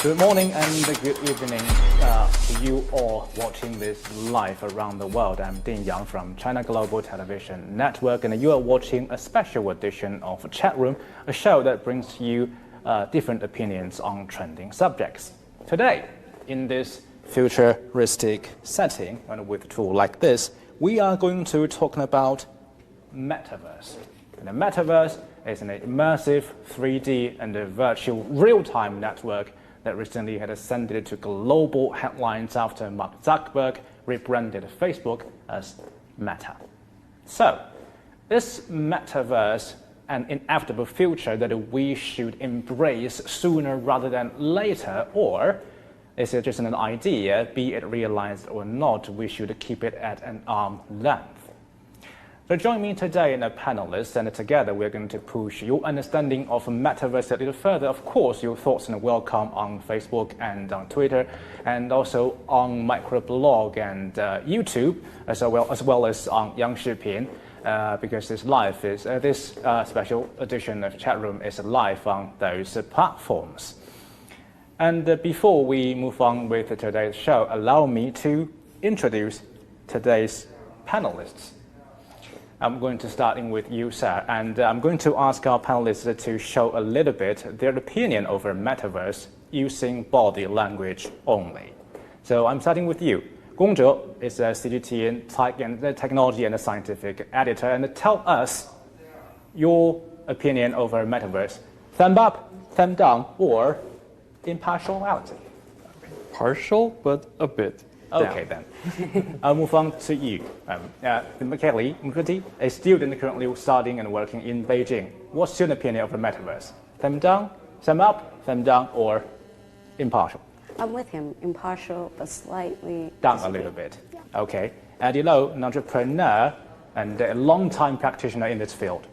Good morning and good evening to you all watching this live around the world. I'm Ding Yang from China Global Television Network, and you are watching a special edition of Chat Room, a show that brings you different opinions on trending subjects. Today, in this futuristic setting and with a tool like this, we are going to talk about metaverse. And the metaverse is an immersive 3D and a virtual real-time network that recently had ascended to global headlines after Mark Zuckerberg rebranded Facebook as Meta. So, is metaverse an inevitable future that we should embrace sooner rather than later, or is it just an idea, be it realized or not, we should keep it at an arm's length? So join me today in a panelist, and together we're going to push your understanding of metaverse a little further. Of course, your thoughts and welcome on Facebook and on Twitter, and also on microblog and YouTube, as well as on Yang Shipin, because this special edition of Chat Room is live on those platforms. And before we move on with today's show, allow me to introduce today's panelists. I'm going to start in with you, sir, and I'm going to ask our panelists to show a little bit their opinion over metaverse using body language only. So I'm starting with you. Gong Zhe is a CGTN technology and a scientific editor, and tell us your opinion over metaverse. Thumb up, thumb down, or impartiality? Partial, but a bit. Okay, then. I'll move on to you. Kelly Mukherjee, a student currently studying and working in Beijing. What's your opinion of the metaverse? Thumb down, thumb up, thumb down, or impartial? I'm with him, impartial, but slightly down a little bit. Yeah. Okay. Eddie Low, an entrepreneur and a long-time practitioner in this field.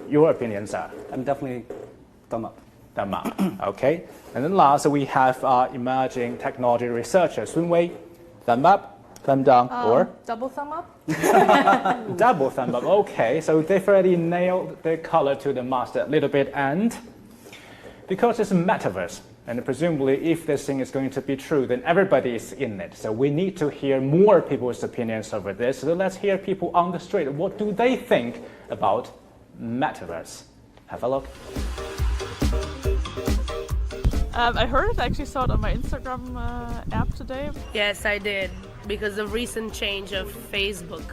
Your opinion, sir? I'm definitely thumb up. Thumb up. Okay. And then last, we have our emerging technology researcher, Sun Wei. Thumb up, thumb down, or? Double thumb up? Double thumb up, okay. So they've already nailed the color to the master a little bit, and because it's a metaverse, and presumably if this thing is going to be true, then everybody is in it. So we need to hear more people's opinions over this. So let's hear people on the street. What do they think about metaverse? Have a look. I heard it, I actually saw it on my Instagram app today. Yes, I did, because of recent change of Facebook.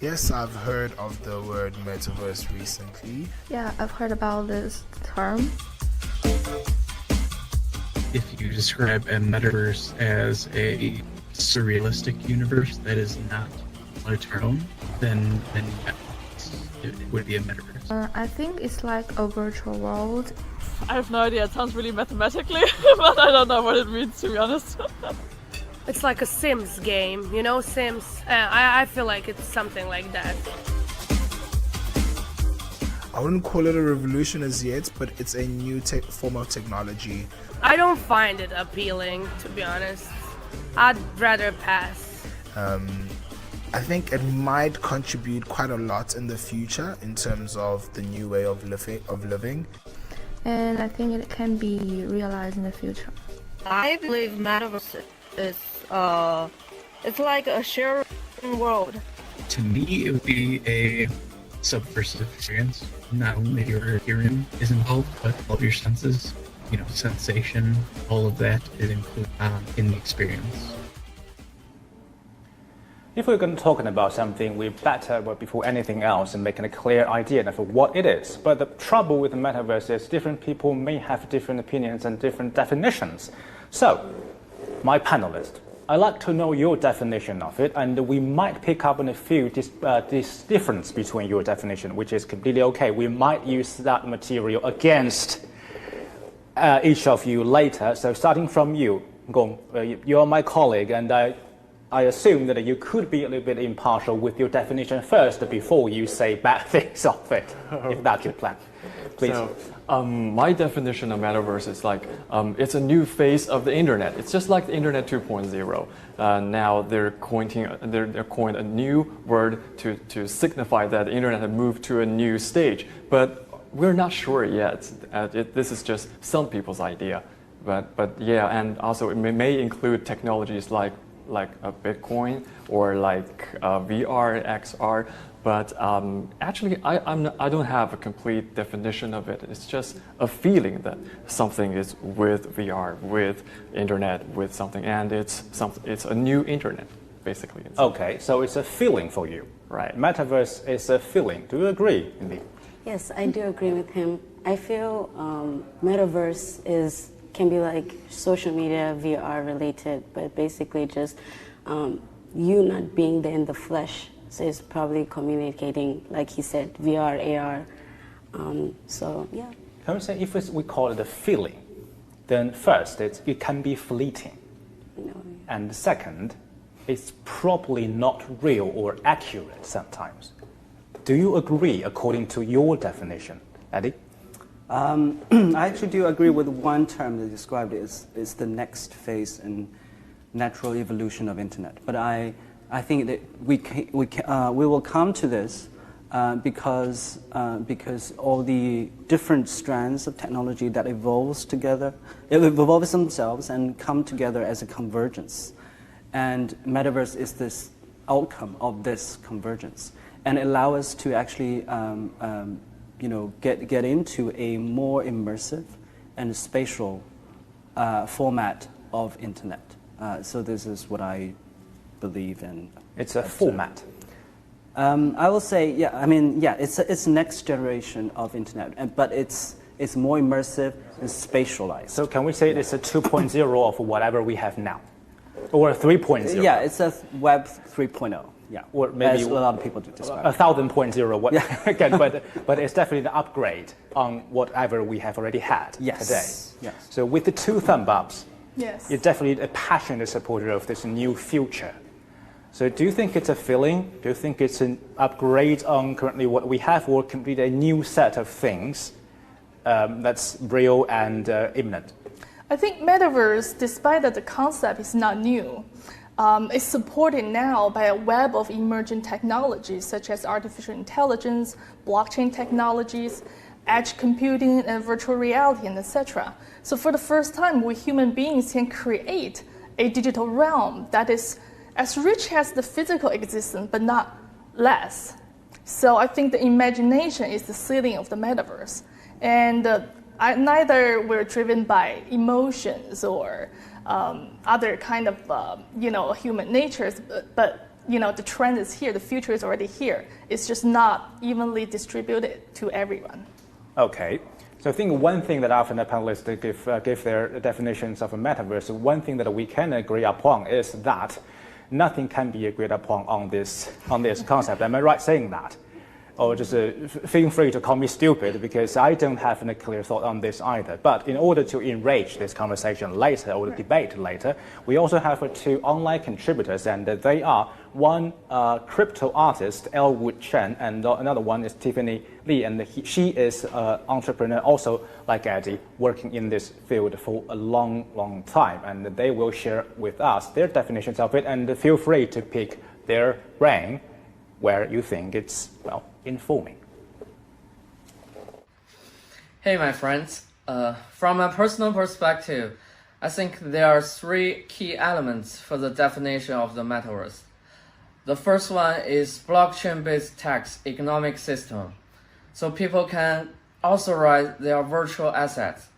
Yes, I've heard of the word metaverse recently. Yeah, I've heard about this term. If you describe a metaverse as a surrealistic universe that is not on its own, then it would be a metaverse. I think it's like a virtual world. I have no idea, it sounds really mathematically, but I don't know what it means, to be honest. It's like a Sims game, you know, Sims. I feel like it's something like that. I wouldn't call it a revolution as yet, but it's a new form of technology. I don't find it appealing, to be honest. I'd rather pass. I think it might contribute quite a lot in the future in terms of the new way of living. And I think it can be realized in the future. I believe metaverse is it's like a shared world. To me, it would be a subversive experience. Not only your hearing is involved, but all of your senses, sensation, all of that is included in the experience. If we're going to talk about something, we better, before anything else, making a clear idea of what it is. But the trouble with the metaverse is different people may have different opinions and different definitions. So, my panelist, I'd like to know your definition of it, and we might pick up on a few this difference between your definition, which is completely okay. We might use that material against each of you later. So starting from you, Gong, you're my colleague, and I assume that you could be a little bit impartial with your definition first before you say bad things of it, if that's your plan. Please. So, my definition of metaverse is like it's a new phase of the internet. It's just like the internet 2.0. Now they're coined a new word to signify that the internet had moved to a new stage. But we're not sure yet. This is just some people's idea. but yeah, and also it may include technologies like a Bitcoin or like VR, XR. But actually, I don't have a complete definition of it. It's just a feeling that something is with VR, with internet, with something, and it's a new internet, basically. Okay, so it's a feeling for you. Right. Metaverse is a feeling. Do you agree, Indy? Yes, I do agree with him. I feel metaverse can be like social media, VR related, but basically just you not being there in the flesh. So it's probably communicating, like he said, VR, AR. So yeah. Can we say if we call it a feeling, then first it can be fleeting, and second, it's probably not real or accurate sometimes. Do you agree according to your definition, Eddie? I actually do agree with one term that described it is the next phase in natural evolution of internet. But I think that we will come to this because all the different strands of technology that evolves themselves and come together as a convergence. And metaverse is this outcome of this convergence, and allow us to actually get into a more immersive and spatial format of internet. So this is what I believe in. It's a format. I will say, it's next generation of internet, but it's more immersive and spatialized. So can we say it's a 2.0 of whatever we have now, or a 3.0? Yeah, it's a Web 3.0. Yeah, or maybe as a lot of people do describe 1,000.0. What again? But it's definitely an upgrade on whatever we have already had today. Yes. So with the 2 thumb ups, Yes. you're definitely a passionate supporter of this new future. So do you think it's a feeling? Do you think it's an upgrade on currently what we have, or complete a new set of things that's real and imminent? I think metaverse, despite that the concept is not new, is supported now by a web of emerging technologies such as artificial intelligence, blockchain technologies, edge computing, and virtual reality, and etc. So for the first time, we human beings can create a digital realm that is as rich as the physical existence, but not less. So I think the imagination is the ceiling of the metaverse. And neither we're driven by emotions or other kind of human natures, but the trend is here, the future is already here. It's just not evenly distributed to everyone. Okay. So I think one thing that often the panelists give their definitions of a metaverse, one thing that we can agree upon is that nothing can be agreed upon on this concept. Am I right saying that? Or just feel free to call me stupid, because I don't have a clear thought on this either. But in order to enrich this conversation later, or the debate later, we also have 2 online contributors, and they are one crypto artist, Elwood Chen, and another one is Tiffany Lee, and she is an entrepreneur, also like Eddie, working in this field for a long time, and they will share with us their definitions of it, and feel free to pick their brain where you think it's, informing. Hey, my friends. From a personal perspective, I think there are 3 key elements for the definition of the metaverse. The first one is blockchain-based tax economic system, so people can authorize their virtual assets.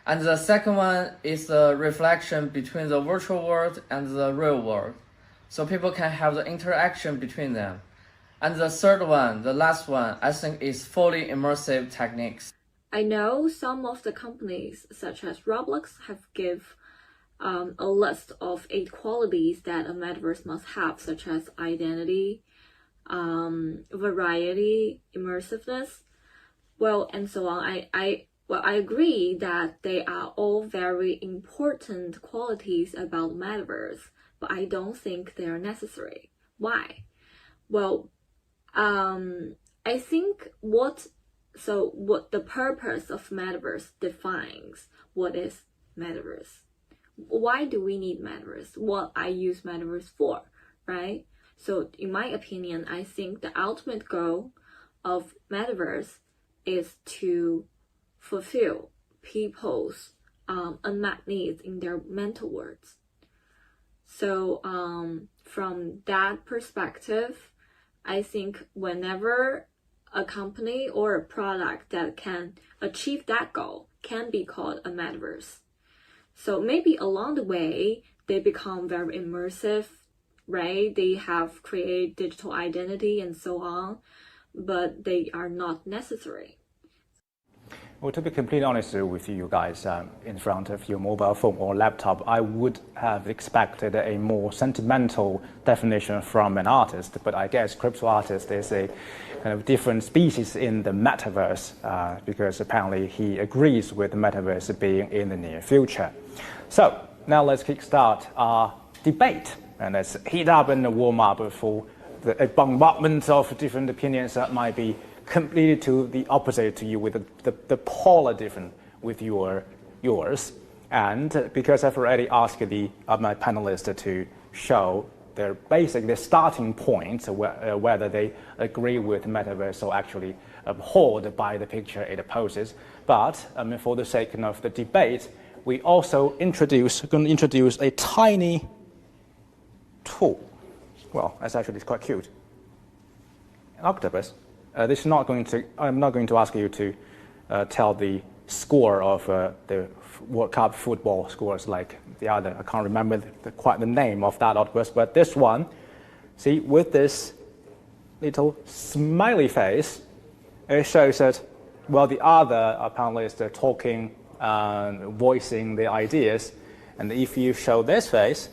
And the second one is the reflection between the virtual world and the real world, so people can have the interaction between them. And the third one, the last one, I think is fully immersive techniques. I know some of the companies, such as Roblox, have give a list of 8 qualities that a metaverse must have, such as identity, variety, immersiveness, and so on. I agree that they are all very important qualities about metaverse, but I don't think they are necessary. Why? I think what the purpose of metaverse defines what is metaverse. Why do we need metaverse? What I use metaverse for, right? So in my opinion, I think the ultimate goal of metaverse is to fulfill people's unmet needs in their mental worlds. So from that perspective, I think whenever a company or a product that can achieve that goal can be called a metaverse. So maybe along the way, they become very immersive, right? They have created digital identity and so on, but they are not necessary. Well, to be completely honest with you guys, in front of your mobile phone or laptop, I would have expected a more sentimental definition from an artist, but I guess crypto artist is a kind of different species in the metaverse, because apparently he agrees with the metaverse being in the near future. So now let's kickstart our debate, and let's heat up and warm up for a bombardment of different opinions that might be completely to the opposite to you, with the polar different with yours. And because I've already asked my panelists to show their starting point, whether they agree with metaverse or actually abhorred by the picture it poses. But for the sake of the debate, we also going to introduce a tiny tool. Well, it's actually quite cute. An octopus. I'm not going to ask you to tell the score of the World Cup football scores like the other. I can't remember quite the name of that octopus, but this one, see, with this little smiley face, it shows that, well, the other panelists are talking, voicing the ideas, and if you show this face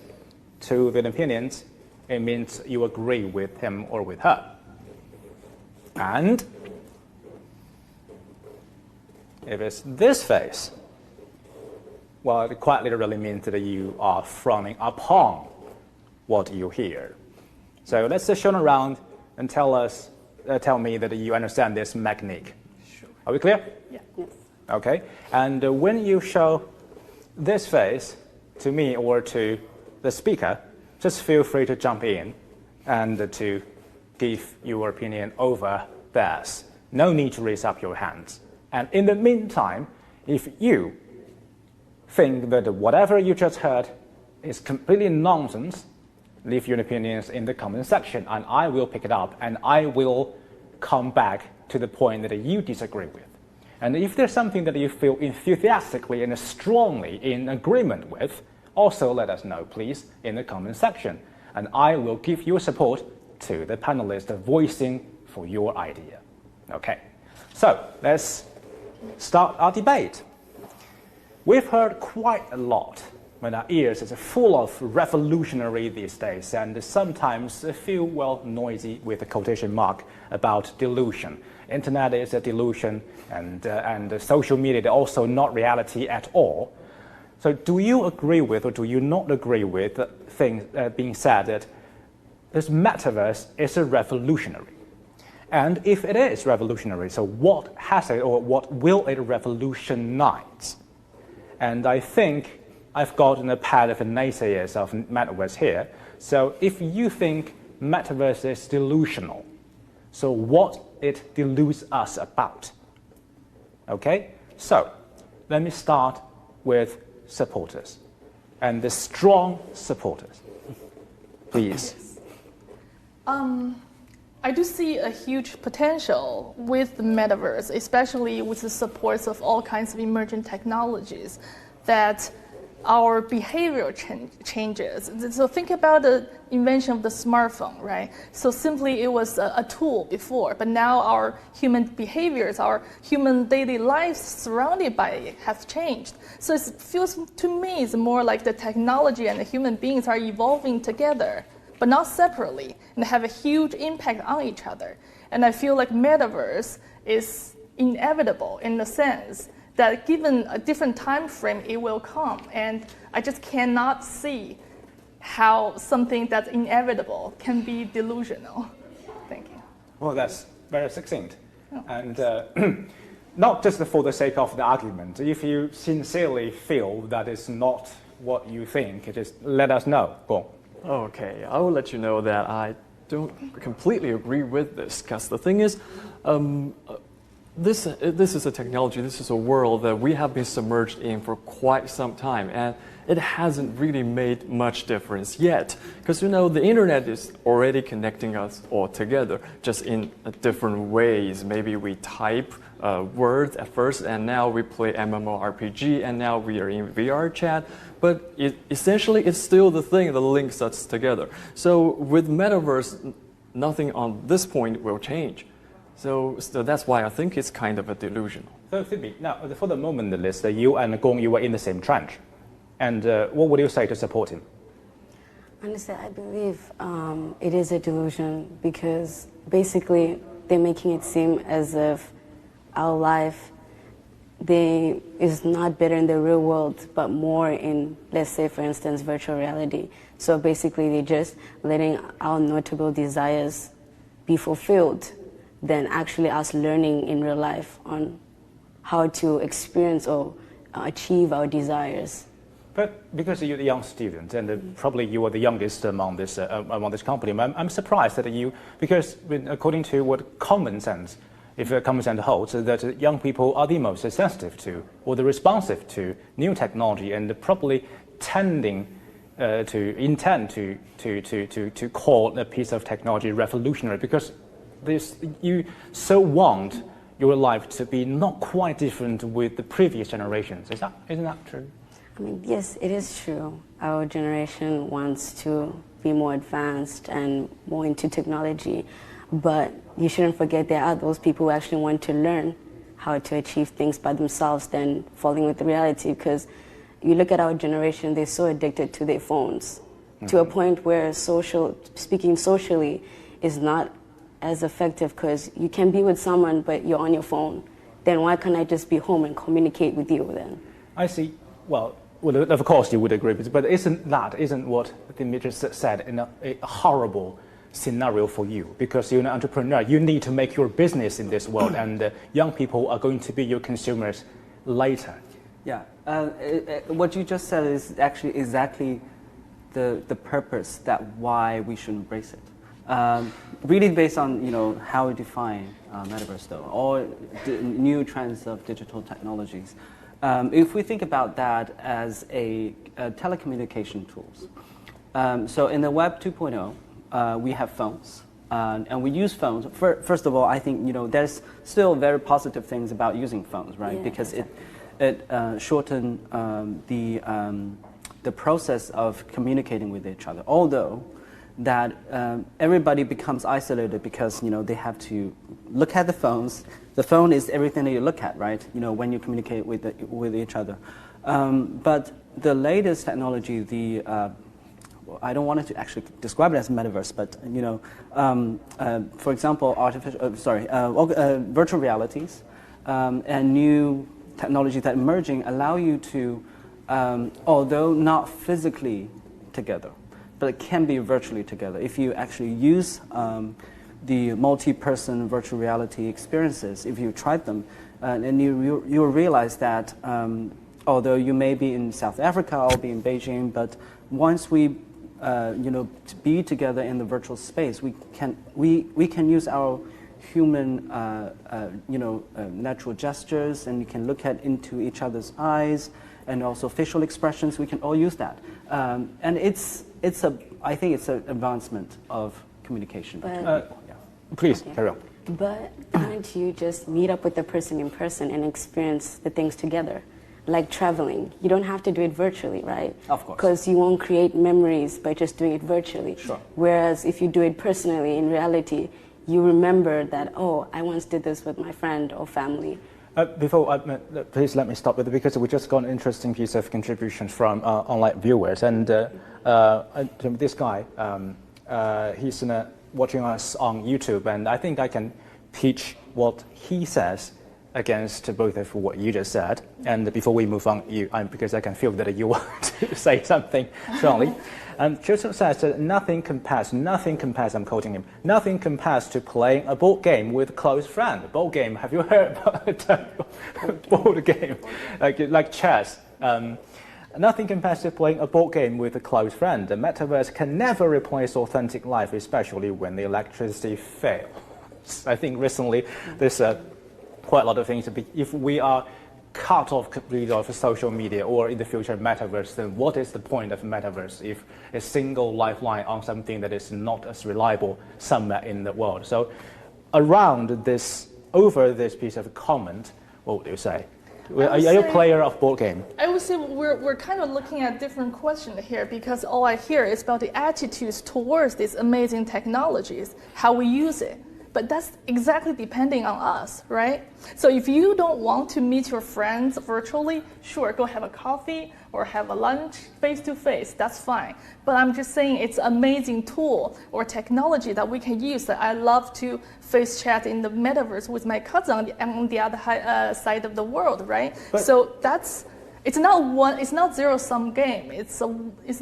to the opinions, it means you agree with him or with her. And if it's this face, well, it quite literally means that you are frowning upon what you hear. So let's just turn around and tell me that you understand this mechanic. Sure. Are we clear? Yeah. Yes. Okay. And when you show this face to me or to the speaker, just feel free to jump in and to give your opinion over theirs. No need to raise up your hands. And in the meantime, if you think that whatever you just heard is completely nonsense, leave your opinions in the comment section, and I will pick it up, and I will come back to the point that you disagree with. And if there's something that you feel enthusiastically and strongly in agreement with, also let us know, please, in the comment section, and I will give your support to the panelists voicing for your idea. Okay, so let's start our debate. We've heard quite a lot when our ears is full of revolutionary these days, and sometimes feel, well, noisy with a quotation mark about delusion. Internet is a delusion, and social media is also not reality at all. So do you agree with or do you not agree with things being said that this metaverse is a revolutionary? And if it is revolutionary, so what has it or what will it revolutionize? And I think I've gotten a pad of naysayers of metaverse here. So if you think metaverse is delusional, so what it deludes us about? Okay, so let me start with supporters and the strong supporters. Please. I do see a huge potential with the metaverse, especially with the supports of all kinds of emerging technologies, that our behavioral changes. So think about the invention of the smartphone, right? So simply it was a tool before, but now our human behaviors, our human daily lives surrounded by it have changed. So it feels to me it's more like the technology and the human beings are evolving together, but not separately, and have a huge impact on each other. And I feel like metaverse is inevitable in the sense that given a different time frame, it will come. And I just cannot see how something that's inevitable can be delusional. Thank you. Well, that's very succinct. Oh. And not just for the sake of the argument. If you sincerely feel that it's not what you think, just let us know. Go on. Okay, I will let you know that I don't completely agree with this, because the thing is, this is a technology, this is a world that we have been submerged in for quite some time, and it hasn't really made much difference yet. Because the internet is already connecting us all together, just in different ways. Maybe we type words at first, and now we play MMORPG, and now we are in VR chat. But essentially, it's still the thing that links us together. So with metaverse, nothing on this point will change. So that's why I think it's kind of a delusion. So Phoebe, now for the moment, Liz, you and Gong, you were in the same trench. And what would you say to support him? Honestly, I believe it is a delusion because basically they're making it seem as if our life is not better in the real world, but more in, let's say, for instance, virtual reality. So basically they're just letting our notable desires be fulfilled than actually us learning in real life on how to experience or achieve our desires. But because you're a young student, and probably you are the youngest among this company, I'm surprised that because according to what common sense, if common sense holds, that young people are the most sensitive to or the responsive to new technology, and probably intend to call a piece of technology revolutionary, because you so want your life to be not quite different with the previous generations. Isn't that true? I mean, yes, it is true. Our generation wants to be more advanced and more into technology, but you shouldn't forget there are those people who actually want to learn how to achieve things by themselves than falling with reality, because you look at our generation, they're so addicted to their phones to a point where speaking socially is not as effective, because you can be with someone but you're on your phone. Then why can't I just be home and communicate with you then? I see. Well, of course you would agree with it, but isn't what Dimitri said in a horrible scenario for you? Because you're an entrepreneur, you need to make your business in this world, and young people are going to be your consumers later. Yeah, what you just said is actually exactly the purpose that why we should embrace it. Really based on how we define metaverse though, or the new trends of digital technologies. If we think about that as a telecommunication tools, so in the Web 2.0, we have phones, and we use phones. First of all, I think there's still very positive things about using phones, right? Yeah, because it shortened the process of communicating with each other. Although that everybody becomes isolated because they have to look at the phones. The phone is everything that you look at, right? When you communicate with each other. But the latest technology, I don't want it to actually describe it as metaverse, but for example, virtual realities and new technology that emerging allow you to, although not physically together, but it can be virtually together if you actually use the multi-person virtual reality experiences. If you tried them, and you'll realize that although you may be in South Africa or be in Beijing, but once we to be together in the virtual space, we can use our human natural gestures, and you can look into each other's eyes, and also facial expressions. We can all use that, and I think it's an advancement of communication between people. Yeah. Please carry on. But can't you just meet up with the person in person and experience the things together? Like traveling, you don't have to do it virtually, right? Of course. Because you won't create memories by just doing it virtually. Sure. Whereas if you do it personally, in reality, you remember that, oh, I once did this with my friend or family. Please let me stop with it, because we just got an interesting piece of contribution from online viewers, and this guy, he's watching us on YouTube, and I think I can pitch what he says against both of what you just said. And before we move on, because I can feel that you want to say something strongly. Joseph says that nothing compares, I'm quoting him, nothing compares to playing a board game with a close friend. Board game, have you heard about a board game? Like chess. Nothing compares to playing a board game with a close friend. The metaverse can never replace authentic life, especially when the electricity fails. I think recently this quite a lot of things. If we are cut off completely off social media or in the future metaverse, then what is the point of metaverse if a single lifeline on something that is not as reliable somewhere in the world? So around this, over this piece of comment, what would you say? Are you a player of board game? I would say we're kind of looking at different questions here, because all I hear is about the attitudes towards these amazing technologies, how we use it. But that's exactly depending on us, right? So if you don't want to meet your friends virtually, sure, go have a coffee or have a lunch face-to-face, that's fine. But I'm just saying it's an amazing tool or technology that we can use. That I love to face chat in the metaverse with my cousin on the other side of the world, right? So that's, it's not zero-sum game. It's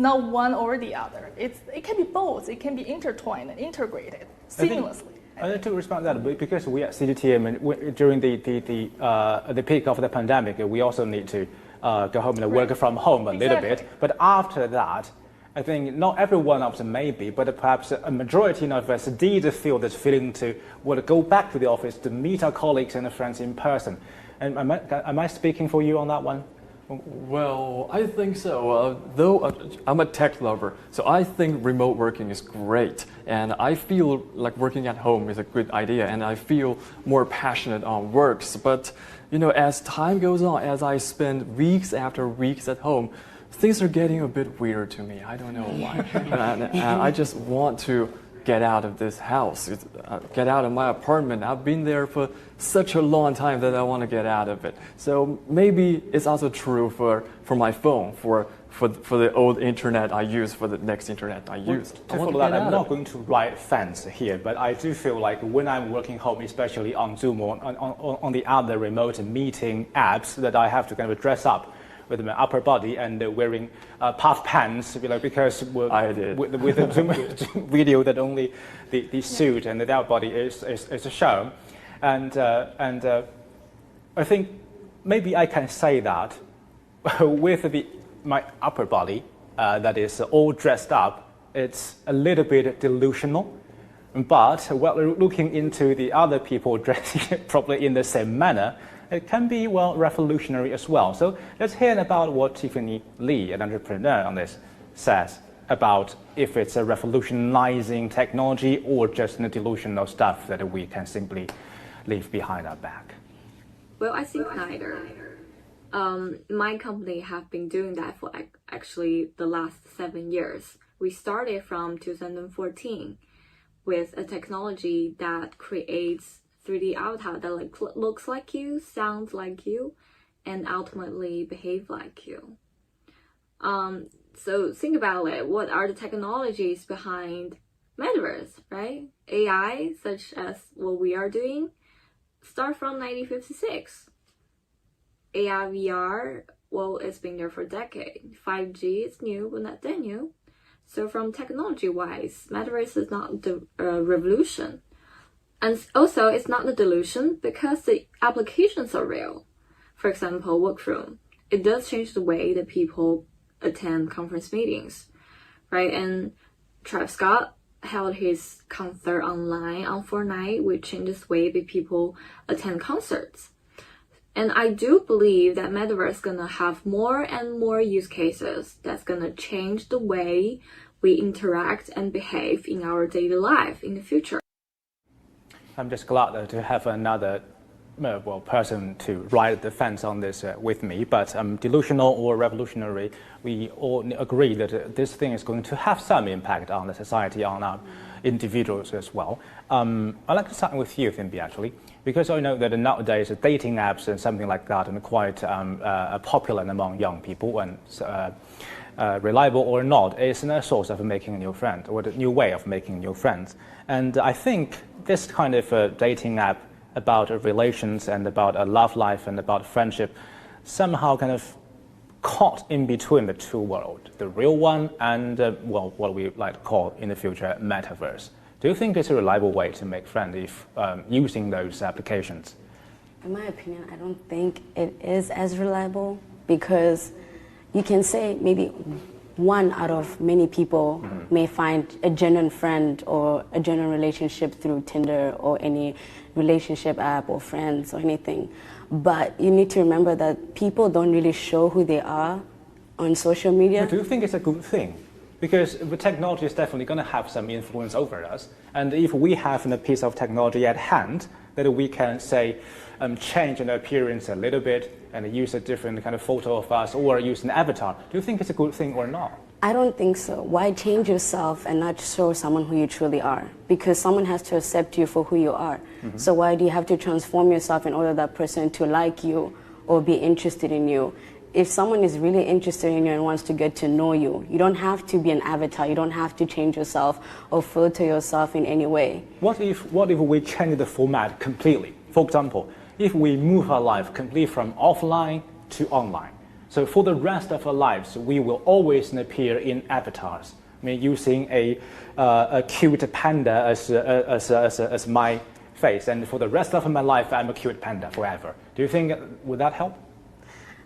not one or the other. It can be both. It can be intertwined and integrated seamlessly. I need to respond to that because we at CGTN, during the peak of the pandemic, we also need to go home and work from home a little bit. But after that, I think not every one of us maybe, but perhaps a majority of us did feel this feeling to want to go back to the office to meet our colleagues and friends in person. And am I speaking for you on that one? Well, I think so. Though I'm a tech lover, so I think remote working is great. And I feel like working at home is a good idea, and I feel more passionate on works. But, you know, as time goes on, as I spend weeks after weeks at home, things are getting a bit weird to me. I don't know why. and I just want to get out of this house, get out of my apartment. I've been there for such a long time that I want to get out of it. So maybe it's also true for my phone, for the old internet I use, for the next internet I use. To follow that, I'm not going to write fans here, but I do feel like when I'm working home, especially on Zoom or on the other remote meeting apps, that I have to kind of dress up with my upper body and wearing puff pants, because with the Zoom video that only the suit and the upper body is shown, and I think maybe I can say that with my upper body that is all dressed up, it's a little bit delusional. But while looking into the other people dressing probably in the same manner, it can be, well, revolutionary as well. So let's hear about what Tiffany Lee, an entrepreneur on this, says about if it's a revolutionizing technology or just a delusional stuff that we can simply leave behind our back. Well, I think neither. My company have been doing that for actually the last 7 years. We started from 2014 with a technology that creates 3D avatar that looks like you, sounds like you, and ultimately behave like you. So think about it. What are the technologies behind metaverse, right? AI, such as what we are doing, start from 1956. AR, VR, well, it's been there for a decade. 5G is new, but not that new. So from technology-wise, metaverse is not the revolution. And also, it's not a delusion because the applications are real. For example, workroom. It does change the way that people attend conference meetings, right? And Travis Scott held his concert online on Fortnite, which changes the way that people attend concerts. And I do believe that metaverse is gonna have more and more use cases that's gonna change the way we interact and behave in our daily life in the future. I'm just glad to have another person to ride the fence on this with me. But delusional or revolutionary, we all agree that this thing is going to have some impact on the society, on our individuals as well. I'd like to start with you, Thimby, actually, because I know that nowadays dating apps and something like that are quite popular among young people, and reliable or not, is a source of making a new friend, or a new way of making new friends. And I think this kind of dating app about relations and about a love life and about friendship somehow kind of caught in between the two worlds, the real one and, what we like to call in the future metaverse. Do you think it's a reliable way to make friends if using those applications? In my opinion, I don't think it is as reliable, because you can say maybe one out of many people may find a genuine friend or a genuine relationship through Tinder or any relationship app or friends or anything. But you need to remember that people don't really show who they are on social media. Do you think it's a good thing? Because the technology is definitely going to have some influence over us. And if we have a piece of technology at hand that we can, say, change an appearance a little bit and use a different kind of photo of us or use an avatar, do you think it's a good thing or not? I don't think so. Why change yourself and not show someone who you truly are? Because someone has to accept you for who you are. So why do you have to transform yourself in order that person to like you or be interested in you? If someone is really interested in you and wants to get to know you, you don't have to be an avatar. You don't have to change yourself or filter yourself in any way. What if we change the format completely? For example, if we move our life completely from offline to online. So for the rest of our lives, we will always appear in avatars. I mean, using a cute panda as my face, and for the rest of my life, I'm a cute panda forever. Do you think would that help?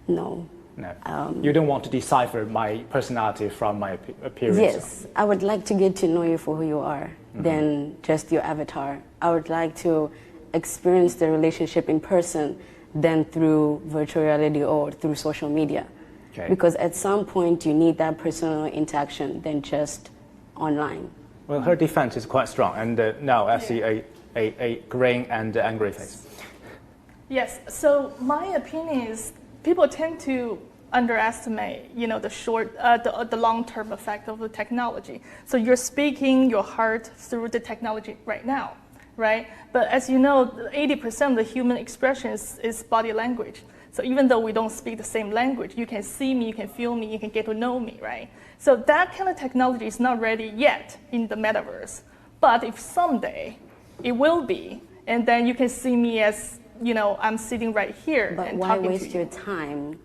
No. No. You don't want to decipher my personality from my appearance? Yes. I would like to get to know you for who you are than just your avatar. I would like to experience the relationship in person than through virtual reality or through social media. Okay. Because at some point you need that personal interaction than just online. Well, her defense is quite strong, and now I see a gray and angry face. Yes, so my opinion is people tend to underestimate, the long-term effect of the technology. So you're speaking your heart through the technology right now, right? But as you know, 80% of the human expression is body language. So even though we don't speak the same language, you can see me, you can feel me, you can get to know me, right? So that kind of technology is not ready yet in the metaverse. But if someday it will be, and then you can see me as, I'm sitting right here But and why talking waste to you. your time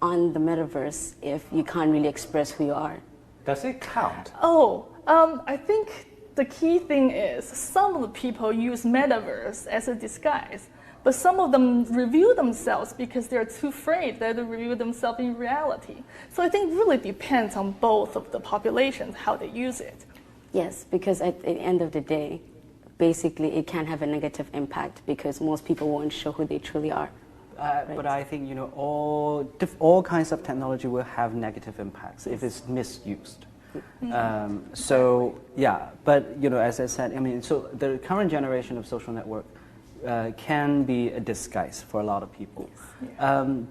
on the metaverse if you can't really express who you are? Does it count? I think the key thing is some of the people use metaverse as a disguise, but some of them reveal themselves because they're too afraid that they reveal themselves in reality. So I think it really depends on both of the populations, how they use it. Yes, because at the end of the day, basically it can have a negative impact because most people won't show who they truly are. But I think all kinds of technology will have negative impacts if it's misused. So yeah, but as I said, so the current generation of social network can be a disguise for a lot of people,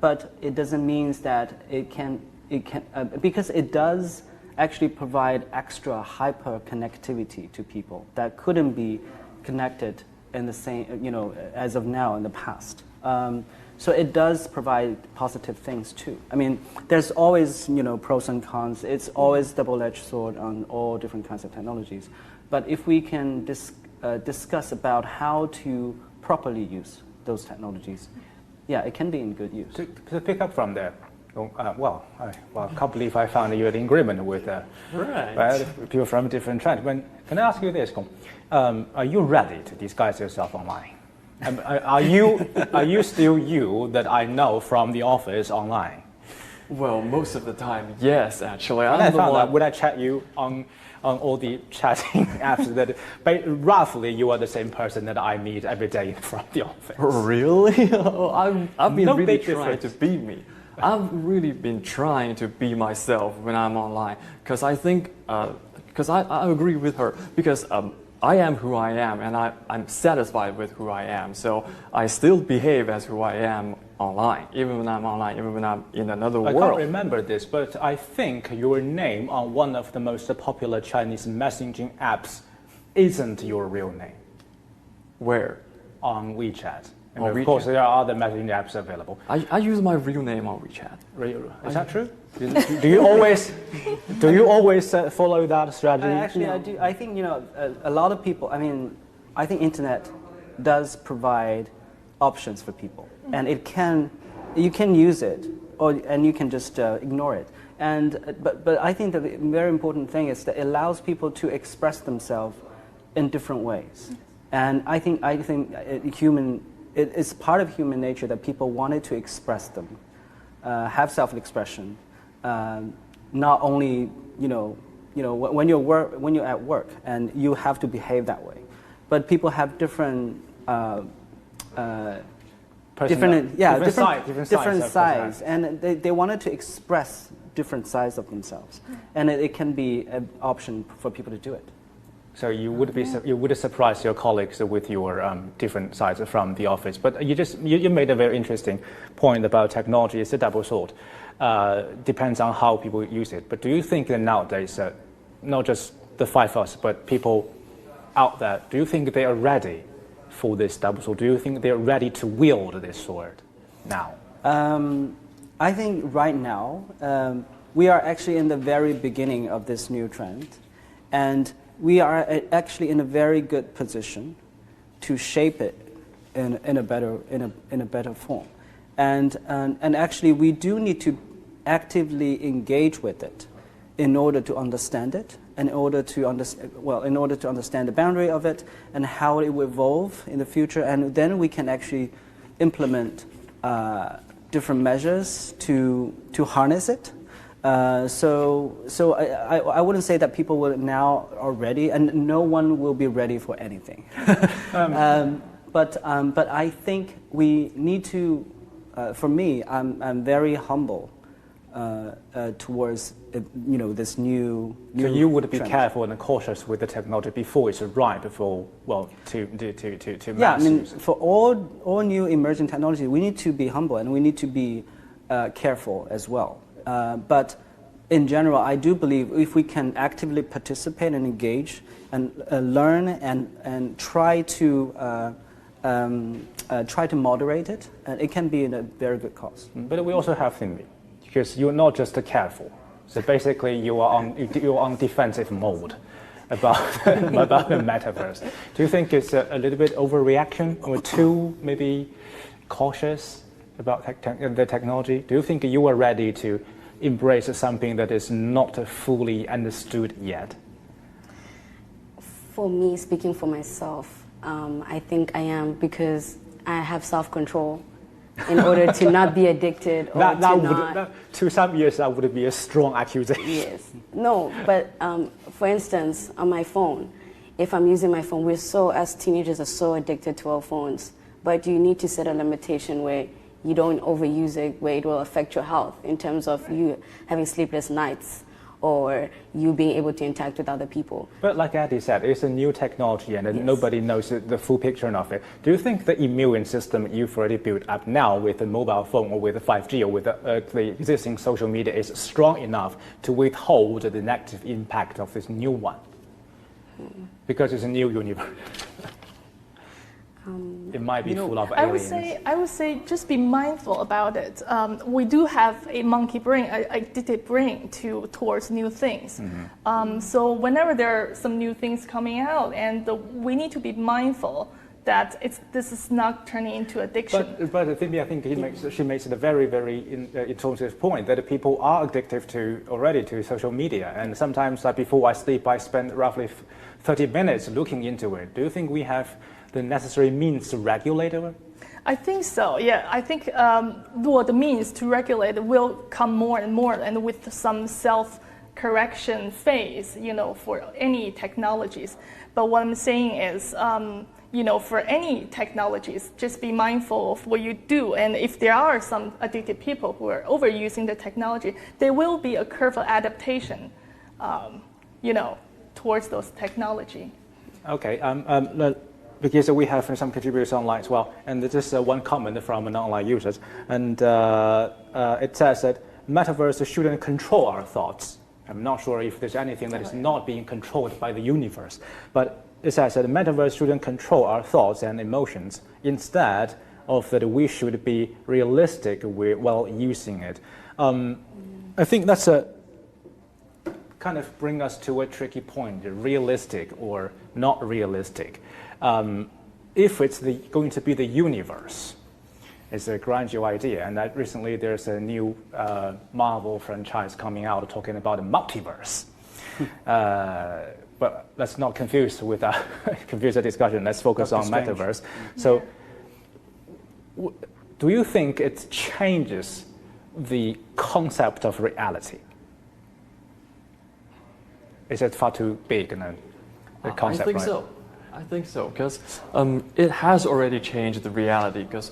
but it doesn't mean that it can because it does actually provide extra hyper connectivity to people that couldn't be connected in the same as of now in the past. So it does provide positive things too. There's always pros and cons. It's always double-edged sword on all different kinds of technologies. But if we can discuss about how to properly use those technologies, yeah, it can be in good use. To pick up from there, I can't believe I found you in agreement with people from different trends. Can I ask you this? Are you ready to disguise yourself online? Are you still you that I know from the office online? Well, most of the time, yes, actually. I found out when I chat you on all the chatting apps that roughly you are the same person that I meet every day from the office. Really? I've been No really big trying difference. to be me. I've really been trying to be myself when I'm online because I think, because I agree with her because I am who I am and I'm satisfied with who I am. So I still behave as who I am online, even when I'm online, even when I'm in another world. I can't remember this, but I think your name on one of the most popular Chinese messaging apps isn't your real name. Where? On WeChat. And On of WeChat. course, there are other messaging apps available. I use my real name on WeChat. Is that true? Do you always follow that strategy? Actually, I do. I think a lot of people. I think internet does provide options for people, and you can use it, and you can just ignore it. But I think the very important thing is that it allows people to express themselves in different ways, and I think it's part of human nature that people wanted to express them, have self-expression. not only when you're at work and you have to behave that way, but people have different sides, and they wanted to express different sides of themselves, and it can be an option for people to do it. So you would surprise your colleagues with your different sides from the office. But you made a very interesting point about technology. It's a double sword. Depends on how people use it. But do you think that nowadays, not just the five of us, but people out there, do you think they are ready for this double sword? Do you think they are ready to wield this sword now? I think right now we are actually in the very beginning of this new trend, and we are actually in a very good position to shape it in a better form, and actually we do need to actively engage with it in order to understand it, in order to understand the boundary of it and how it will evolve in the future, and then we can actually implement different measures to harness it. So I wouldn't say that people now are ready, and no one will be ready for anything. But I think we need to. For me, I'm very humble towards this new. So you would be trend. careful and cautious with the technology before it's ripe to Yeah, I mean, use it. for all new emerging technology, we need to be humble and we need to be careful as well. But in general, I do believe if we can actively participate and engage and learn and try to moderate it, it can be a very good cause. But we also have Cindy, because you're not just careful. So basically, you're on defensive mode about the metaverse. Do you think it's a little bit overreaction or too maybe cautious about the technology? Do you think you are ready to embrace something that is not fully understood yet? For me, speaking for myself, I think I am, because I have self-control in order to not be addicted or to some years that would be a strong accusation. Yes. No, but for instance, on my phone, if I'm using my phone, as teenagers are so addicted to our phones, but you need to set a limitation where you don't overuse it, where it will affect your health in terms of you having sleepless nights or you being able to interact with other people. But like Eddie said, it's a new technology and Yes. nobody knows the full picture of it. Do you think the immune system you've already built up now with the mobile phone or with the 5G or with the existing social media is strong enough to withhold the negative impact of this new one? Because it's a new universe. It might be full of aliens. I would say just be mindful about it. We do have a monkey brain, a addicted brain towards new things. So whenever there are some new things coming out, and we need to be mindful that this is not turning into addiction. But I think she makes it a very, very intuitive point that people are addicted already to social media, and sometimes before I sleep I spend roughly 30 minutes looking into it. Do you think we have the necessary means to regulate it? I think so, yeah. I think the means to regulate will come more and more, and with some self-correction phase, for any technologies. But what I'm saying is, for any technologies, just be mindful of what you do. And if there are some addicted people who are overusing the technology, there will be a curve of adaptation, towards those technology. Okay. Because we have some contributors online as well, and this is one comment from an online user, and it says that metaverse shouldn't control our thoughts. I'm not sure if there's anything that is not being controlled by the universe, but it says that the metaverse shouldn't control our thoughts and emotions. Instead of that, we should be realistic while using it. I think that's kind of bring us to a tricky point: realistic or not realistic. If it's going to be the universe, it's a grandiose idea. And recently there's a new Marvel franchise coming out talking about a multiverse. But let's not confuse the discussion. Let's focus on metaverse. So do you think it changes the concept of reality? Is it far too big the concept? I think right? so. I think so, because it has already changed the reality. Because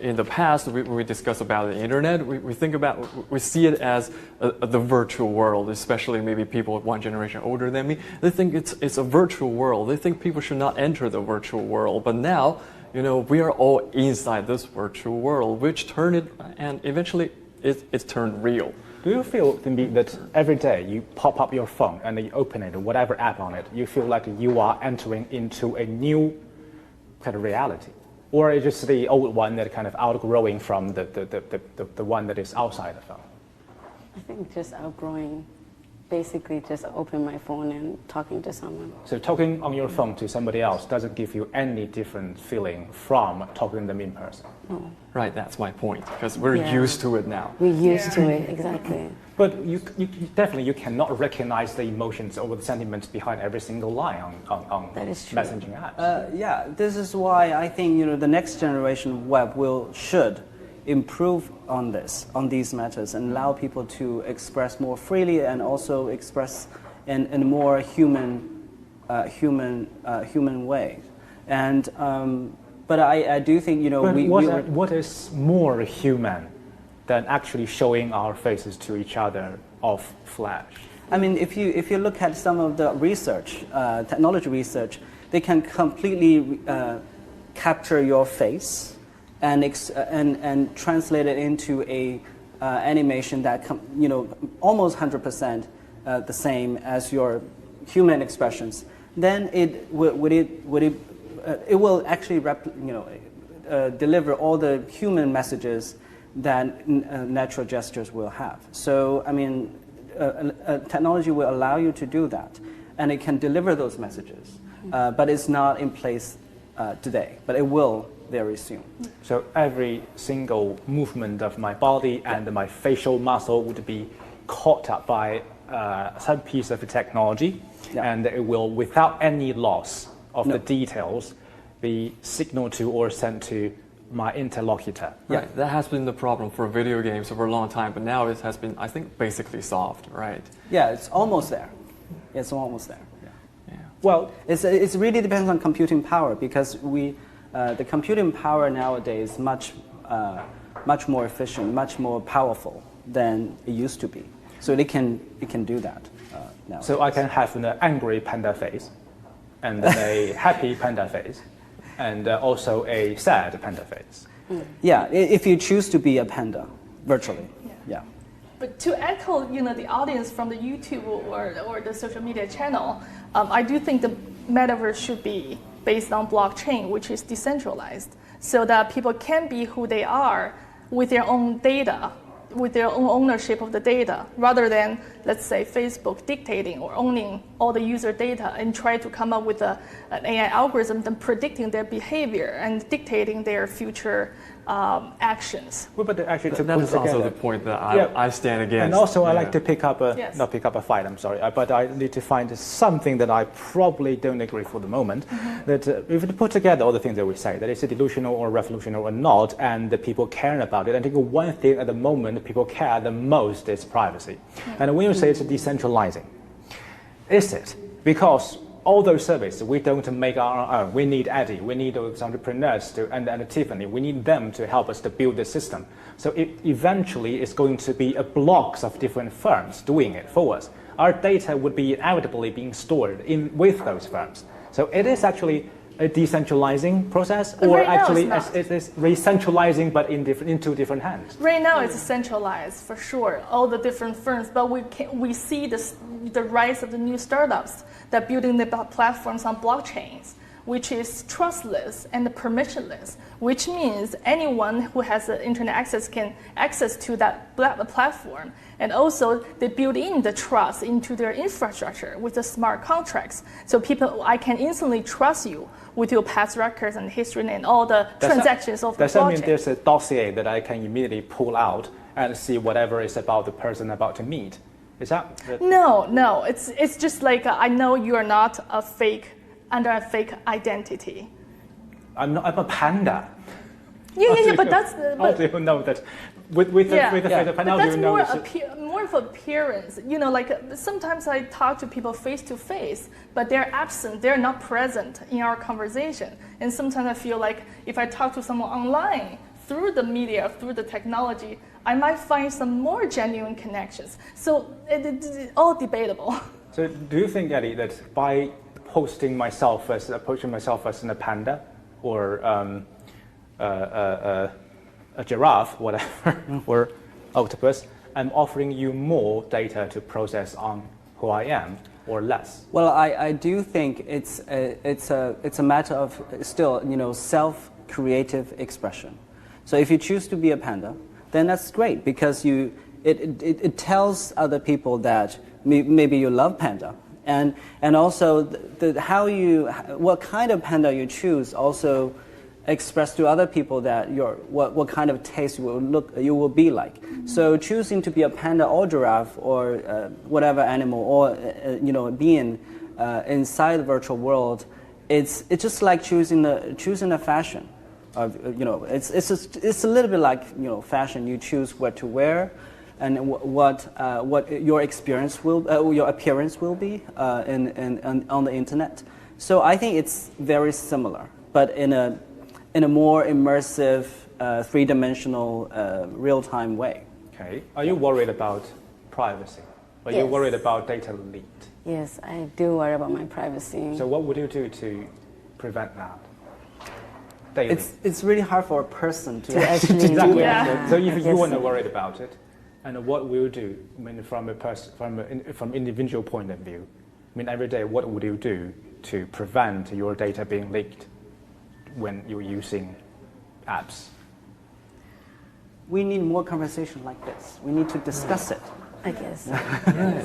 in the past, when we discuss about the internet, we see it as the virtual world. Especially maybe people one generation older than me, they think it's a virtual world. They think people should not enter the virtual world. But now, we are all inside this virtual world, which turned it, and eventually it's turned real. Do you feel that every day you pop up your phone and you open it, whatever app on it, you feel like you are entering into a new kind of reality? Or is it just the old one that kind of outgrowing from the one that is outside the phone? I think just outgrowing, basically just open my phone and talking to someone. So talking on your phone to somebody else doesn't give you any different feeling from talking to them in person? No. Right, that's my point, because we're used to it now. We're used to it, exactly. But you definitely cannot recognize the emotions or the sentiments behind every single line on that is true. messaging apps. Yeah, this is why I think the next generation web should improve on these matters, and allow people to express more freely and also express in a more human way. And but I do think what is more human than actually showing our faces to each other off flash? I mean, if you look at some of the research, technology research, they can completely capture your face and translate it into a animation that almost 100% the same as your human expressions. Then it will actually deliver all the human messages that natural gestures will have. So I mean, technology will allow you to do that, and it can deliver those messages, but it's not in place today. But it will very soon. So every single movement of my body and my facial muscle would be caught up by some piece of technology, and it will, without any loss of the details, be signaled to or sent to my interlocutor. Right, that has been the problem for video games for a long time, but now it has been, I think, basically solved, right? Yeah, it's almost there. It's almost there. Yeah. Well, it really depends on computing power, because the computing power nowadays is much more efficient, much more powerful than it used to be. So it can do that now. So I can have an angry panda face, and then a happy panda face, and also a sad panda face. Yeah, if you choose to be a panda virtually. Yeah. But to echo, the audience from the YouTube or the social media channel, I do think the metaverse should be based on blockchain, which is decentralized, so that people can be who they are with their own data, with their own ownership of the data, rather than, let's say, Facebook dictating or owning all the user data and try to come up with an AI algorithm then predicting their behavior and dictating their future actions. Well, but actually, that is also the point that I stand against. And also, I like to pick up not pick up a fight. I'm sorry, but I need to find something that I probably don't agree for the moment. That if we put together all the things that we say, that it's a delusional or revolutionary or not, and the people care about it. I think one thing at the moment people care the most is privacy. And when you say it's decentralizing, is it? Because all those services, we don't make our own. We need Eddie, we need those entrepreneurs and Tiffany, we need them to help us to build the system. So it eventually is going to be a blocks of different firms doing it for us. Our data would be inevitably being stored with those firms. So it is actually a decentralizing process, or right actually it is re-centralizing but in two different hands? Right now it's centralized for sure, all the different firms, but we see the rise of the new startups that building the platforms on blockchains, which is trustless and permissionless, which means anyone who has internet access can access to that platform. And also they build in the trust into their infrastructure with the smart contracts. So I can instantly trust you with your past records and history and all the transactions of the blockchain. Does that mean there's a dossier that I can immediately pull out and see whatever is about the person about to meet? Is that? No. It's just like I know you are not under a fake identity. I'm a panda. Yeah, but that's how do you know that with the panda? But How do that's you know more it's more of appearance. You know, like sometimes I talk to people face to face, but they're absent. They're not present in our conversation. And sometimes I feel like if I talk to someone online through the media, through the technology, I might find some more genuine connections. So it's all debatable. So do you think, Eddie, that by approaching myself as a panda or a giraffe, whatever, or octopus, I'm offering you more data to process on who I am, or less? Well, I do think it's a matter of still, self-creative expression. So if you choose to be a panda, then that's great because it tells other people that maybe you love panda, and also what kind of panda you choose also express to other people that what kind of taste you will be like. So choosing to be a panda or giraffe or whatever animal or being inside the virtual world, it's just like choosing a fashion. It's a little bit like fashion. You choose what to wear, and what your appearance will be on the internet. So I think it's very similar, but in a more immersive, three-dimensional, real-time way. Okay. Are you worried about privacy? Are you worried about data leak? Yes, I do worry about my privacy. So what would you do to prevent that? Daily. It's really hard for a person to actually exactly. Yeah. So if you are worried about it, and what will you do? I mean, from individual point of view, I mean, every day, what would you do to prevent your data being leaked when you're using apps? We need more conversation like this. We need to discuss it. I guess.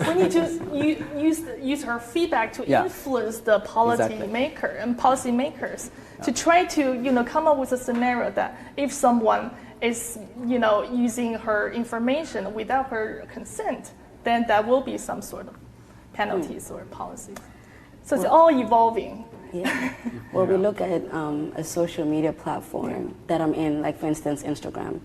We need to use her feedback to influence the policymakers to try to come up with a scenario that if someone is using her information without her consent, then there will be some sort of penalties or policies. So it's all evolving. Yeah. Well, we look at a social media platform that I'm in, like for instance, Instagram.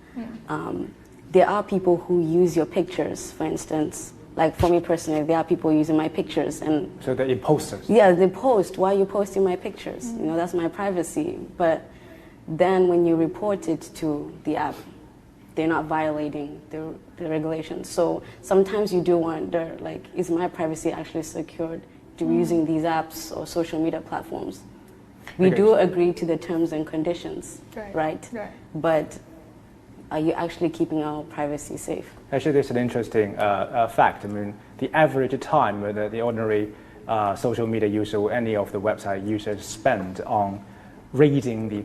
There are people who use your pictures, for instance. Like for me personally, there are people using my pictures and. So they're posters. Yeah, they post. Why are you posting my pictures? That's my privacy. But then when you report it to the app, they're not violating the regulations. So sometimes you do wonder, like, is my privacy actually secured to using these apps or social media platforms? We do agree to the terms and conditions, right? But are you actually keeping our privacy safe? Actually, there's an interesting fact. I mean, the average time that the ordinary social media user or any of the website users spend on reading the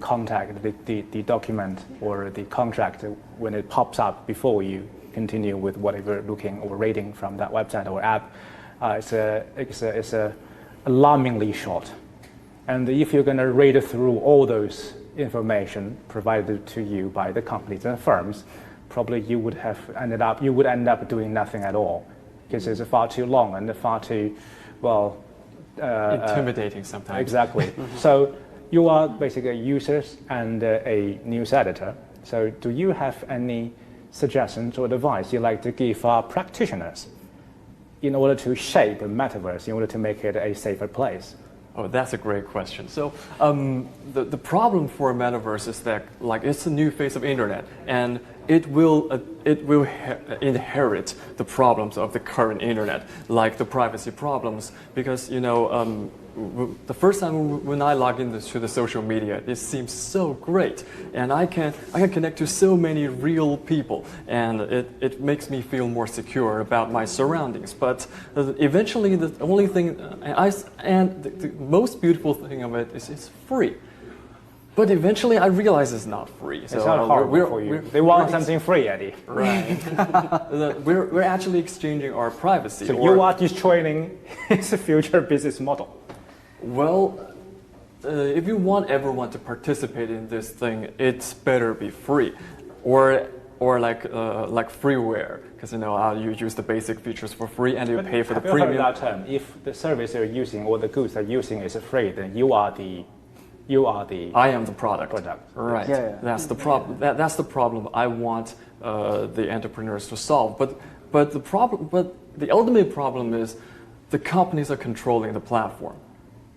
the document or the contract when it pops up before you continue with whatever looking or reading from that website or app, it's alarmingly short. And if you're going to read through all those information provided to you by the companies and firms, probably you would end up doing nothing at all because it's far too long and far too intimidating sometimes. Exactly. So you are basically users and a news editor. So do you have any suggestions or advice you'd like to give our practitioners in order to shape a metaverse, in order to make it a safer place? Oh, that's a great question. So the problem for a metaverse is that it's a new face of internet, and it will inherit the problems of the current internet, like the privacy problems. Because the first time when I log into the social media, it seems so great, and I can connect to so many real people, and it makes me feel more secure about my surroundings. But eventually, the only thing the most beautiful thing of it is it's free. But eventually, I realize it's not free. So it's not horrible for you. They want something free, Eddie. Right. we're actually exchanging our privacy. So you are destroying its future business model. Well, if you want everyone to participate in this thing, it's better be free, or like freeware, because you use the basic features for free and you pay for the premium. Have you heard that term? If the service you're using or the goods they're using is free, then you are the You are the... I am the product. Right. Yeah. That's the problem. That's the problem I want the entrepreneurs to solve. But the ultimate problem is the companies are controlling the platform.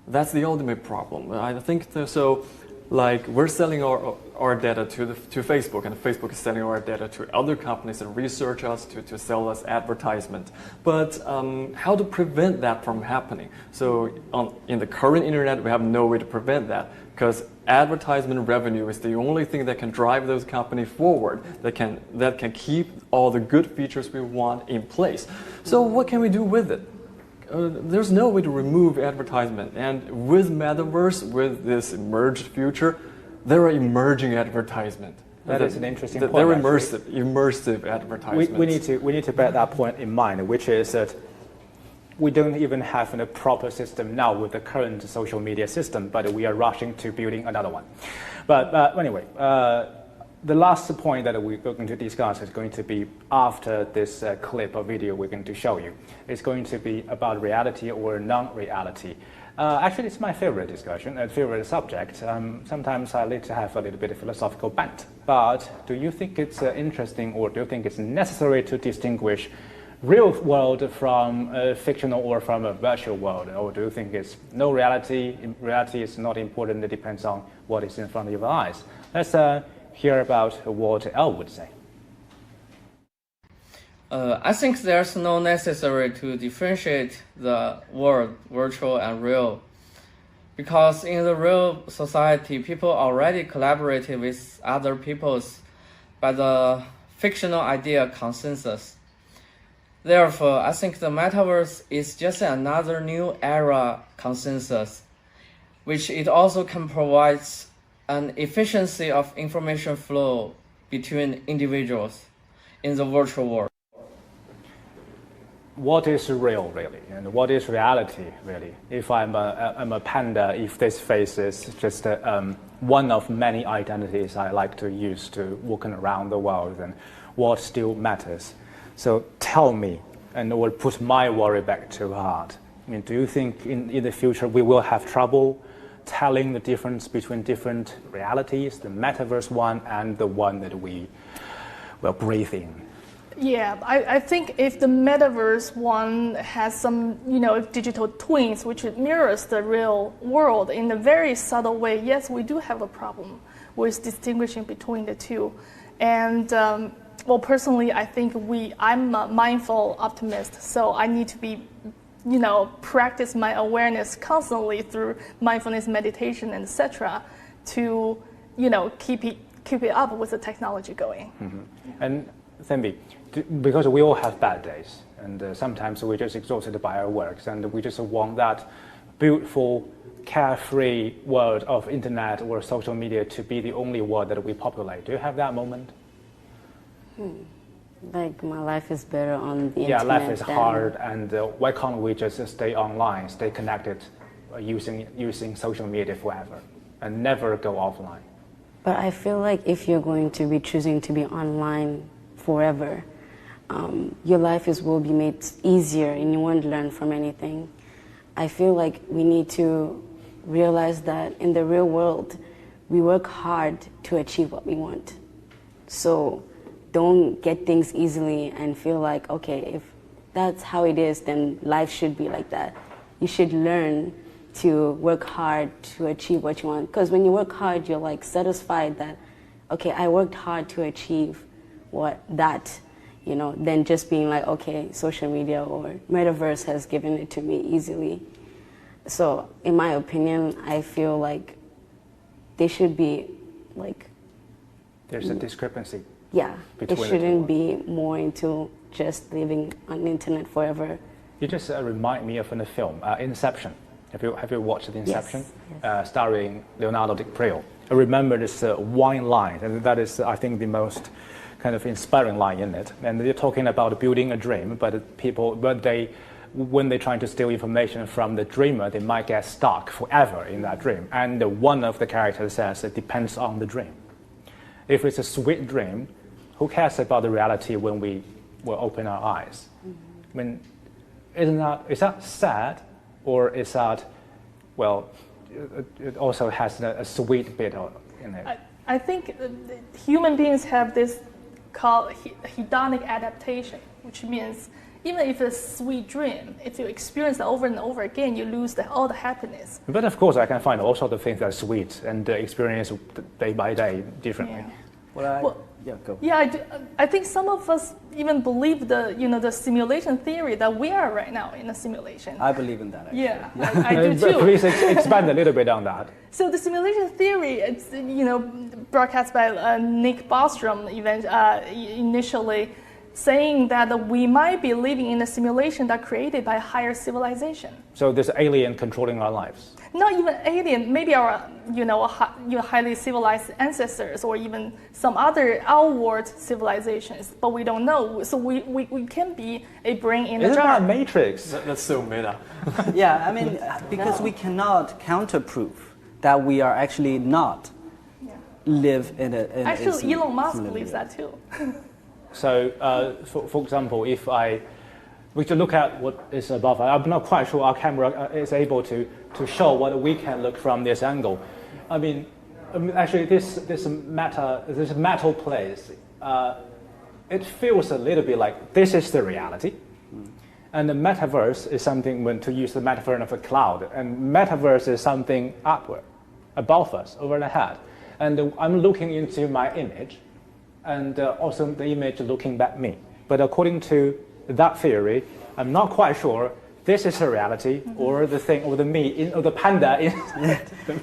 That's the ultimate problem. I think so. Like we're selling our data to Facebook, and Facebook is selling our data to other companies that research us to sell us advertisement. But how to prevent that from happening? So in the current internet, we have no way to prevent that, because advertisement revenue is the only thing that can drive those companies forward, that can keep all the good features we want in place. So what can we do with it? There's no way to remove advertisement, and with metaverse, with this emerged future, there are emerging advertisement. That is an interesting point. They're immersive advertisements. We need to bear that point in mind, which is that we don't even have a proper system now with the current social media system, but we are rushing to building another one. But anyway, the last point that we're going to discuss is going to be after this clip or video we're going to show you. It's going to be about reality or non-reality. Actually, it's my favorite discussion, favorite subject. Sometimes I like to have a little bit of philosophical bent. But do you think it's interesting, or do you think it's necessary to distinguish real world from a fictional or from a virtual world? Or do you think it's no reality? Reality is not important. It depends on what is in front of your eyes. Let's hear about what Elle would say. I think there's no necessary to differentiate the world, virtual and real, because in the real society, people already collaborated with other peoples by the fictional idea consensus. Therefore, I think the metaverse is just another new era consensus, which it also can provide an efficiency of information flow between individuals in the virtual world. What is real, really, and what is reality, really? If I'm a panda, if this face is just one of many identities I like to use to walking around the world, then what still matters? So tell me, and I will put my worry back to heart. I mean, do you think in the future we will have trouble telling the difference between different realities, the metaverse one and the one that we will breathe in? Yeah, I think if the metaverse one has some, digital twins, which mirrors the real world in a very subtle way, yes, we do have a problem with distinguishing between the two. And well, personally, I think I'm a mindful optimist, so I need to be, practice my awareness constantly through mindfulness meditation, etc., to, keep it up with the technology going. Mm-hmm. And Thembi, because we all have bad days, and sometimes we're just exhausted by our works, and we just want that beautiful, carefree world of internet or social media to be the only world that we populate. Do you have that moment? Like my life is better on the internet. Yeah, life is hard, and why can't we just stay online, stay connected, using social media forever, and never go offline? But I feel like if you're going to be choosing to be online forever, your life will be made easier and you won't learn from anything. I feel like we need to realize that in the real world, we work hard to achieve what we want. So don't get things easily and feel like, okay, if that's how it is, then life should be like that. You should learn to work hard to achieve what you want. Because when you work hard, you're like satisfied that, okay, I worked hard to achieve than just being like, okay, social media or metaverse has given it to me easily. So in my opinion, I feel like they should be like... There's a discrepancy. Yeah, it shouldn't be more into just living on the internet forever. You just remind me of a film, Inception. Have you watched Inception? Yes. Starring Leonardo DiCaprio. I remember this one line, and that is, I think, the most kind of inspiring line in it. And they're talking about building a dream, but when they're trying to steal information from the dreamer, they might get stuck forever in that dream. And one of the characters says it depends on the dream. If it's a sweet dream, who cares about the reality when we will open our eyes? Mm-hmm. I mean, is that sad, or is that, well, it also has a sweet bit in it. I think human beings have this called hedonic adaptation, which means even if it's a sweet dream, if you experience it over and over again, you lose all the happiness. But of course, I can find all sorts of things that are sweet and experience day by day differently. Yeah. Go. Yeah, I think some of us even believe the simulation theory that we are right now in a simulation. I believe in that. Actually. Yeah, I do too. Please expand a little bit on that. So the simulation theory, it's broadcast by Nick Bostrom initially, saying that we might be living in a simulation that created by a higher civilization. So there's alien controlling our lives. Not even alien, maybe our highly civilized ancestors or even some other outward civilizations, but we don't know. So we can be a brain in a jar. Isn't that Matrix? That's so meta. Yeah, I mean, because we cannot counterprove that we are actually not live in a. Actually, Elon Musk believes that too. So, for example, if we should look at what is above. I'm not quite sure our camera is able to show what we can look from this angle. I mean actually, this metal place, it feels a little bit like this is the reality. And the metaverse is something, to use the metaphor of a cloud, and metaverse is something upward, above us, over the head. And I'm looking into my image, and also the image looking back at me. But according to that theory, I'm not quite sure this is a reality or the thing or the me or the panda is.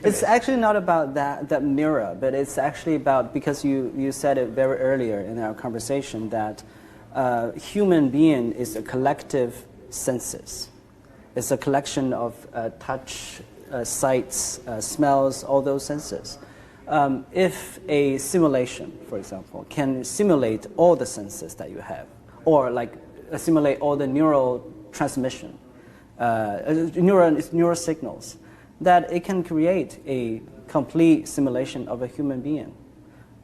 It's actually not about that mirror, but it's actually about, because you said it very earlier in our conversation, that human being is a collective senses. It's a collection of touch, sights, smells, all those senses. If a simulation, for example, can simulate all the senses that you have, or like simulate all the neural transmission, neural signals, that it can create a complete simulation of a human being.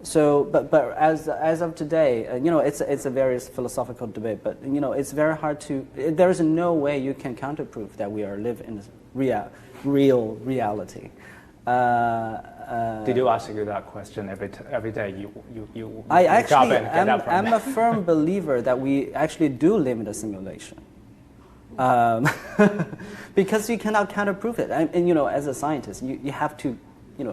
So, but as of today, it's a very philosophical debate. But it's very hard to. There is no way you can counterprove that we are live in a real reality. Did you ask you that question every day? I actually am a firm believer that we actually do live in a simulation, because you cannot counterprove it. And as a scientist, you have to,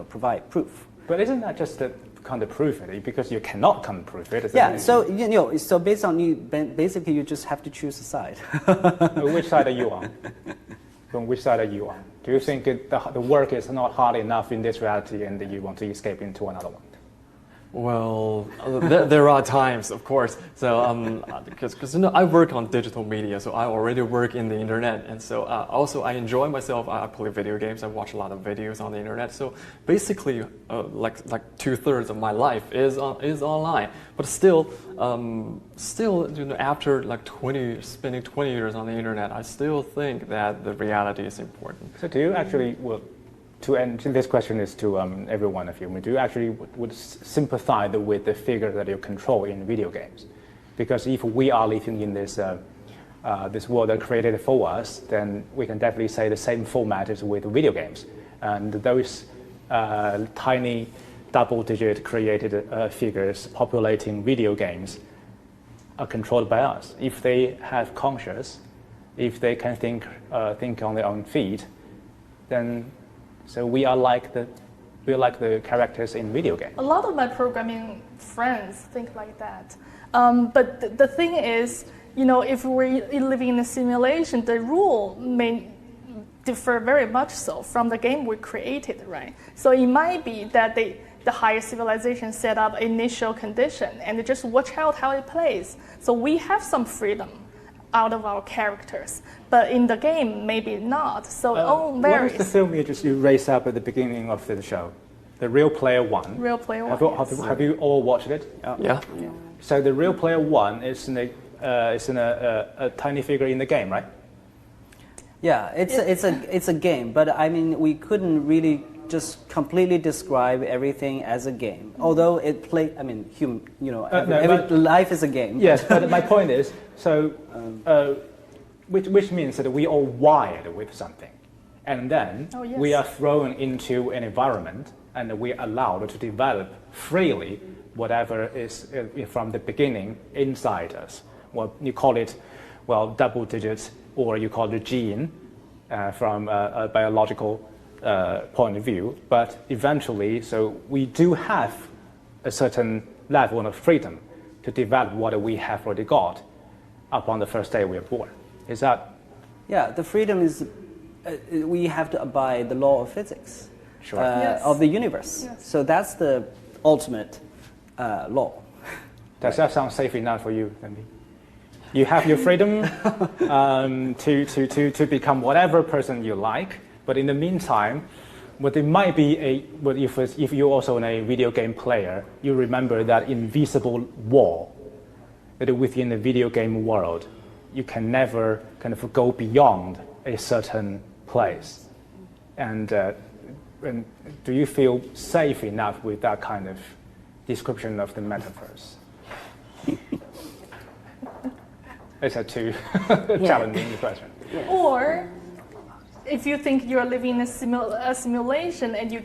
provide proof. But isn't that just to counterproof it? Because you cannot counterproof it. Yeah. So so based on basically you just have to choose a side. Which side are you on? From which side are you on? Do you think the work is not hard enough in this reality and you want to escape into another one? Well, there are times, of course. So, because I work on digital media, so I already work in the internet, and so also I enjoy myself. I play video games. I watch a lot of videos on the internet. So basically, like 2/3 of my life is online. But still, after spending 20 years on the internet, I still think that the reality is important. So do you actually this question is to every one of you. Do you actually would sympathize with the figure that you control in video games? Because if we are living in this world that created for us, then we can definitely say the same format is with video games. And those tiny double-digit created figures populating video games are controlled by us. If they have conscience, if they can think on their own feet, then. So we are like the characters in video games. A lot of my programming friends think like that. But the thing is, if we're living in a simulation, the rule may differ very much so from the game we created, right? So it might be that the higher civilization set up initial condition and they just watch out how it plays. So we have some freedom out of our characters, but in the game maybe not. So all varies. What is the film you raised up at the beginning of the show? The Real Player One. Real Player One. Have you all watched it? Yeah. So the Real Player One is in a tiny figure in the game, right? Yeah, it's a game, but I mean we couldn't really just completely describe everything as a game. Although it play, I mean, life is a game. Yes, but my point is, so which means that we are wired with something. And then we are thrown into an environment and we are allowed to develop freely whatever is from the beginning inside us. Well, you call it, well, double digits, or you call it gene from a biological point of view. But eventually, so we do have a certain level of freedom to develop what we have already got upon the first day we are born. Is that? Yeah, the freedom is, we have to abide the law of physics of the universe. Yes. So that's the ultimate law. Does that sound safe enough for you, Andy? You have your freedom to become whatever person you like, but in the meantime, but it might be but if you're also a video game player, you remember that invisible wall that within the video game world, you can never kind of go beyond a certain place. And do you feel safe enough with that kind of description of the metaverse? It's a too challenging question. Yes. Or if you think you're living in a simulation and you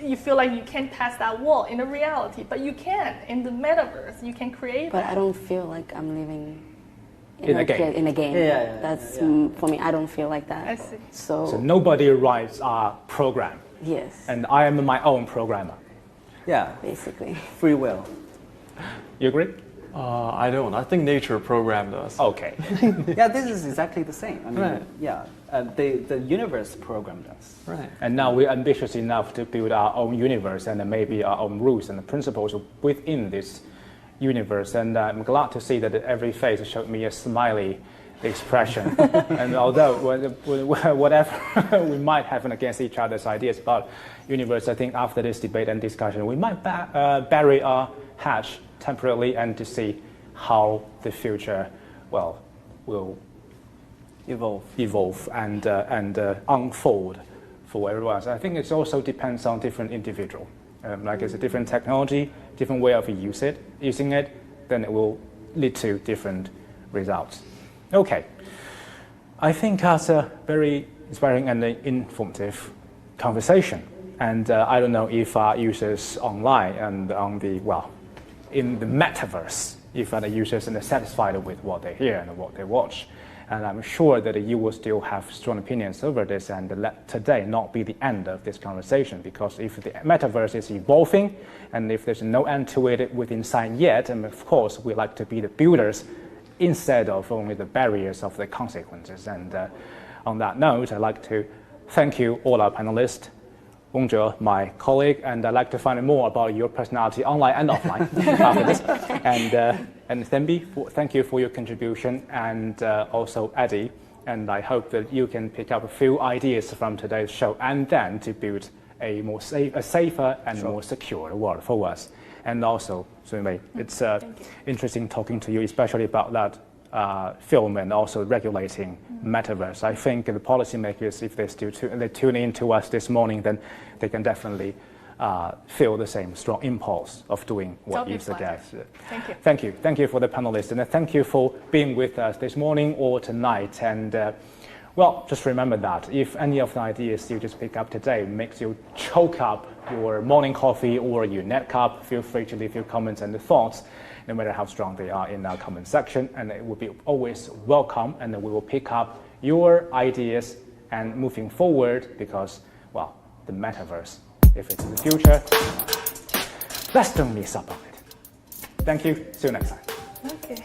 you feel like you can't pass that wall in the reality, but you can in the metaverse. You can create. But I don't feel like I'm living in a game. In a game. That's for me. I don't feel like that. I see. So nobody's rights are programmed. Yes. And I am my own programmer. Yeah. Basically. Free will. You agree? I don't. I think nature programmed us. Okay. Yeah, this is exactly the same. I mean, Right. yeah, the universe programmed us. Right. And now we're ambitious enough to build our own universe and maybe our own rules and principles within this universe. And I'm glad to see that every face showed me a smiley expression. And although whatever we might have against each other's ideas about universe, I think after this debate and discussion, we might bury our hatch temporarily and to see how the future, will evolve and unfold for everyone. So I think it also depends on different individual. Like it's a different technology, different way of using it, then it will lead to different results. Okay, I think that's a very inspiring and informative conversation. And I don't know if our users online and on the, in the metaverse, if our users are satisfied with what they hear and what they watch. And I'm sure that you will still have strong opinions over this, and let today not be the end of this conversation, because if the metaverse is evolving and if there's no end to it within sight yet, and of course we like to be the builders instead of only the barriers of the consequences. And on that note, I'd like to thank you all our panelists, Wongzhe, my colleague, and I'd like to find out more about your personality online and offline after this. And Thembi, thank you for your contribution, and also Eddie. And I hope that you can pick up a few ideas from today's show, and then to build a safer and more secure world for us. And also, Sui-Mei, it's interesting talking to you, especially about that film and also regulating metaverse. I think the policymakers, if they tune in to us this morning, then they can definitely feel the same strong impulse of doing what you suggest. Thank you. Thank you. Thank you for the panelists, and thank you for being with us this morning or tonight. And just remember that if any of the ideas you just pick up today makes you choke up your morning coffee or your net cup, feel free to leave your comments and thoughts, no matter how strong they are, in our comment section, and it will be always welcome, and we will pick up your ideas and moving forward, because, the metaverse, if it's in the future, let's don't miss up on it. Thank you. See you next time. Okay.